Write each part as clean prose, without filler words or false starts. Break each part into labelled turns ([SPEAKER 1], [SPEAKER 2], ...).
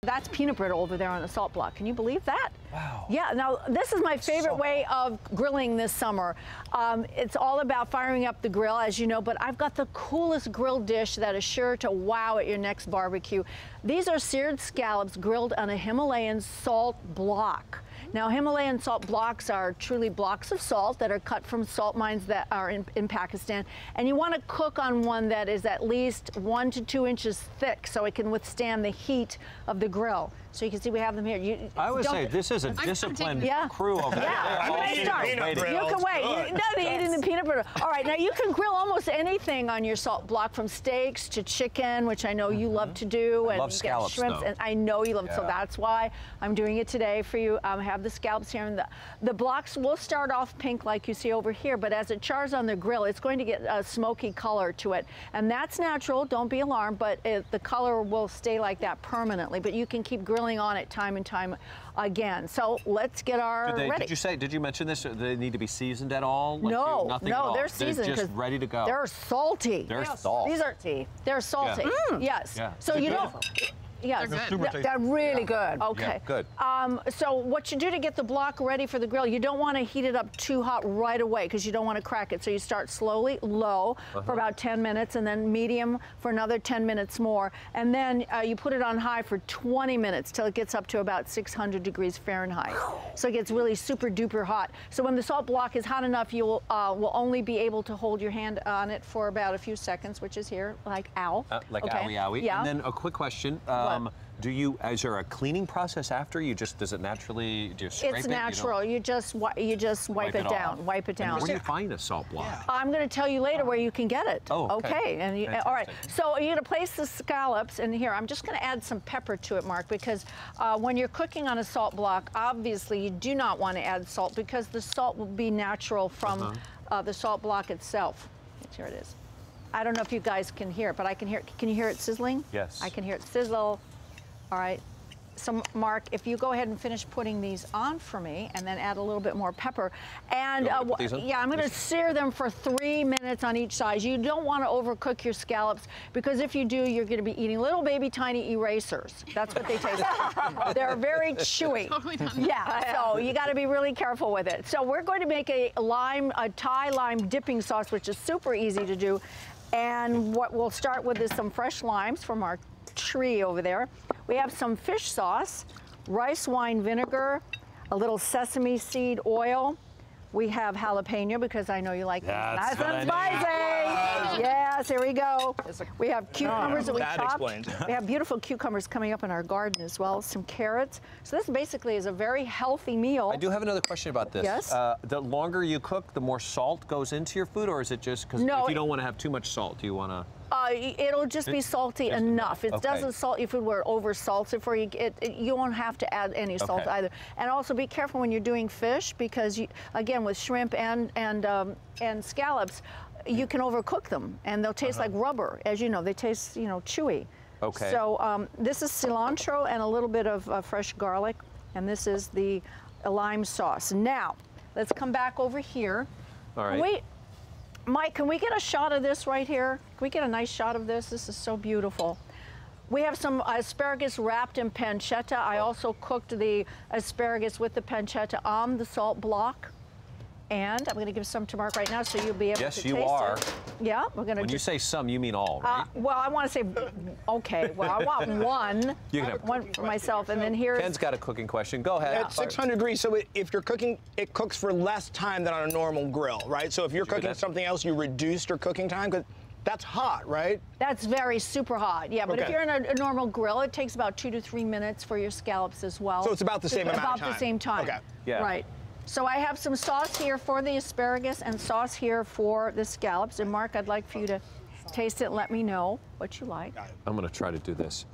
[SPEAKER 1] That's peanut brittle over there on the salt block. Can you believe that?
[SPEAKER 2] Wow.
[SPEAKER 1] Yeah, now this is my favorite way of grilling this summer. It's all about firing up the grill, as you know, but I've got the coolest grill dish that is sure to wow at your next barbecue. These are seared scallops grilled on a Himalayan salt block. Now, Himalayan salt blocks are truly blocks of salt that are cut from salt mines that are in Pakistan. And you want to cook on one that is at least 1 to 2 inches thick so it can withstand the heat of the grill. So you can see we have them here.
[SPEAKER 2] I would say this is a disciplined crew over there.
[SPEAKER 1] Yeah, I'm going to start. You can wait. No, they're eating the peanut butter. All right, now you can grill almost anything on your salt block, from steaks to chicken, which I know you love to do.
[SPEAKER 2] I love scallops,
[SPEAKER 1] shrimps, and I know you love it, so that's why I'm doing it today for you. I have the scallops here, and the blocks will start off pink like you see over here, but as it chars on the grill, it's going to get a smoky color to it, and that's natural. Don't be alarmed, but the color will stay like that permanently, but you can keep grilling on it time and time again. So let's get our ready.
[SPEAKER 2] Did you mention this? Do they need to be seasoned at all? Like
[SPEAKER 1] no,
[SPEAKER 2] nothing at all.
[SPEAKER 1] They're seasoned.
[SPEAKER 2] They're just ready to go.
[SPEAKER 1] They're salty.
[SPEAKER 2] They're salty.
[SPEAKER 1] These are they're salty.
[SPEAKER 2] Yeah.
[SPEAKER 1] Yes.
[SPEAKER 2] Yeah.
[SPEAKER 1] So you don't. Yes, they're really good. Okay.
[SPEAKER 2] Yeah, good.
[SPEAKER 1] So what you do to get the block ready for the grill, you don't want to heat it up too hot right away because you don't want to crack it. So you start slowly, low for about 10 minutes, and then medium for another 10 minutes more. And then you put it on high for 20 minutes till it gets up to about 600 degrees Fahrenheit. So it gets really super duper hot. So when the salt block is hot enough, you will only be able to hold your hand on it for about a few seconds, which is here, like ow.
[SPEAKER 2] Like owie owie.
[SPEAKER 1] Yeah.
[SPEAKER 2] And then a quick question. Is there a cleaning process after? Does it naturally just scrape it?
[SPEAKER 1] It's natural. You just wipe it down. Wipe it down.
[SPEAKER 2] And where do you find a salt block?
[SPEAKER 1] I'm going to tell you later where you can get it.
[SPEAKER 2] Oh,
[SPEAKER 1] okay. And all right. So you're going to place the scallops in here. I'm just going to add some pepper to it, Mark, because when you're cooking on a salt block, obviously you do not want to add salt because the salt will be natural from the salt block itself. Here it is. I don't know if you guys can hear it, but I can hear it. Can you hear it sizzling?
[SPEAKER 2] Yes.
[SPEAKER 1] I can hear it sizzle. All right. So, Mark, if you go ahead and finish putting these on for me and then add a little bit more pepper. And, yeah, I'm going to sear them for 3 minutes on each side. You don't want to overcook your scallops because if you do, you're going to be eating little baby tiny erasers. That's what they taste like. They're very chewy.
[SPEAKER 3] Totally done.
[SPEAKER 1] Yeah, so you got to be really careful with it. So we're going to make a Thai lime dipping sauce, which is super easy to do. And what we'll start with is some fresh limes from our tree over there. We have some fish sauce, rice wine vinegar, a little sesame seed oil. We have jalapeno because I know you like nice and spicy. Yes, here we go. We have cucumbers that we chopped. We have beautiful cucumbers coming up in our garden as well, some carrots. So this basically is a very healthy meal.
[SPEAKER 2] I do have another question about this.
[SPEAKER 1] Yes?
[SPEAKER 2] The longer you cook, the more salt goes into your food, or is it just because if you don't want to have too much salt, do you want to?
[SPEAKER 1] It'll just be salty enough. It doesn't salt your food where it over salts it for you. You won't have to add any salt either. And also be careful when you're doing fish because, again, with shrimp and scallops, you can overcook them and they'll taste like rubber. As you know, they taste, chewy.
[SPEAKER 2] Okay.
[SPEAKER 1] So this is cilantro and a little bit of fresh garlic, and this is the lime sauce. Now, let's come back over here.
[SPEAKER 2] All right.
[SPEAKER 1] Mike, can we get a shot of this right here? Can we get a nice shot of this? This is so beautiful. We have some asparagus wrapped in pancetta. I also cooked the asparagus with the pancetta on the salt block. And I'm going to give some to Mark right now so you'll be able to taste it.
[SPEAKER 2] Yes, you are.
[SPEAKER 1] Yeah, we're going to
[SPEAKER 2] When you say some, you mean all, right?
[SPEAKER 1] Well, I want to say, okay, well, I want one.
[SPEAKER 2] You can have
[SPEAKER 1] one for myself, and then here's...
[SPEAKER 2] Ken's got a cooking question. Go ahead.
[SPEAKER 4] At 600 degrees, so if you're cooking, it cooks for less time than on a normal grill, right? So if you're cooking something else, you reduced your cooking time, because that's hot, right?
[SPEAKER 1] That's very super hot, yeah. But if you're in a normal grill, it takes about 2 to 3 minutes for your scallops as well.
[SPEAKER 4] So it's about the same amount of time.
[SPEAKER 1] About the same time.
[SPEAKER 4] Okay.
[SPEAKER 2] Yeah.
[SPEAKER 1] Right. So I have some sauce here for the asparagus and sauce here for the scallops. And Mark, I'd like for you to taste it and let me know what you like.
[SPEAKER 2] I'm going to try to do this.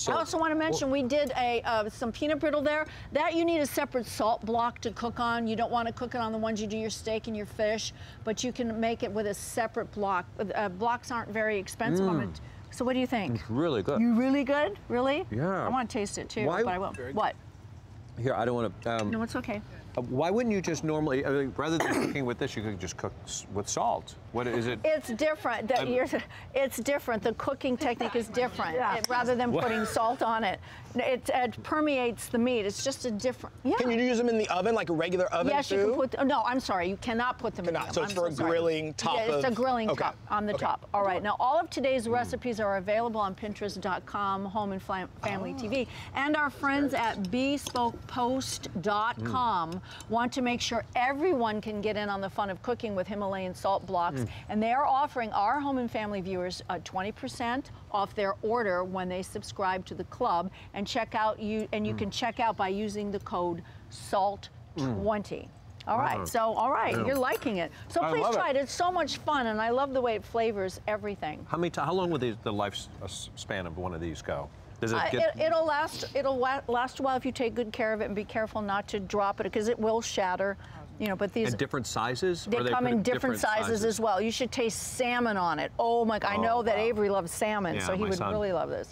[SPEAKER 1] I also want to mention we did some peanut brittle there. That you need a separate salt block to cook on. You don't want to cook it on the ones you do your steak and your fish, but you can make it with a separate block. Blocks aren't very expensive. So what do you think?
[SPEAKER 2] It's really good.
[SPEAKER 1] You really good? Really?
[SPEAKER 2] Yeah.
[SPEAKER 1] I want to taste it too, but I will. What?
[SPEAKER 2] Here, I don't want to...
[SPEAKER 1] No, it's okay.
[SPEAKER 2] Why wouldn't you just normally, rather than cooking with this, you could just cook with salt? What is it?
[SPEAKER 1] It's different. It's different. The cooking technique is different. Rather than putting salt on it, it permeates the meat. It's just a different. Yeah.
[SPEAKER 4] Can you use them in the oven, like a regular oven?
[SPEAKER 1] Yes,
[SPEAKER 4] too?
[SPEAKER 1] you can put. No, I'm sorry. You cannot put them in the oven.
[SPEAKER 4] So it's for a grilling top.
[SPEAKER 1] Yeah, it's a grilling top on the top. All right. Now, all of today's recipes are available on Pinterest.com, Home and Family TV, and our friends at BespokePost.com want to make sure everyone can get in on the fun of cooking with Himalayan salt blocks, and they are offering our Home and Family viewers 20% off their order when they subscribe to the club, and check out you can check out by using the code SALT20. All right, so you're liking it. So please try it. It's so much fun, and I love the way it flavors everything.
[SPEAKER 2] How long will the lifespan of one of these go? Does it
[SPEAKER 1] it'll last a while if you take good care of it and be careful not to drop it, because it will shatter. You know, but these
[SPEAKER 2] and different sizes.
[SPEAKER 1] They come in different sizes as well. You should taste salmon on it. Oh my! I know that Avery loves salmon, so he would really love this.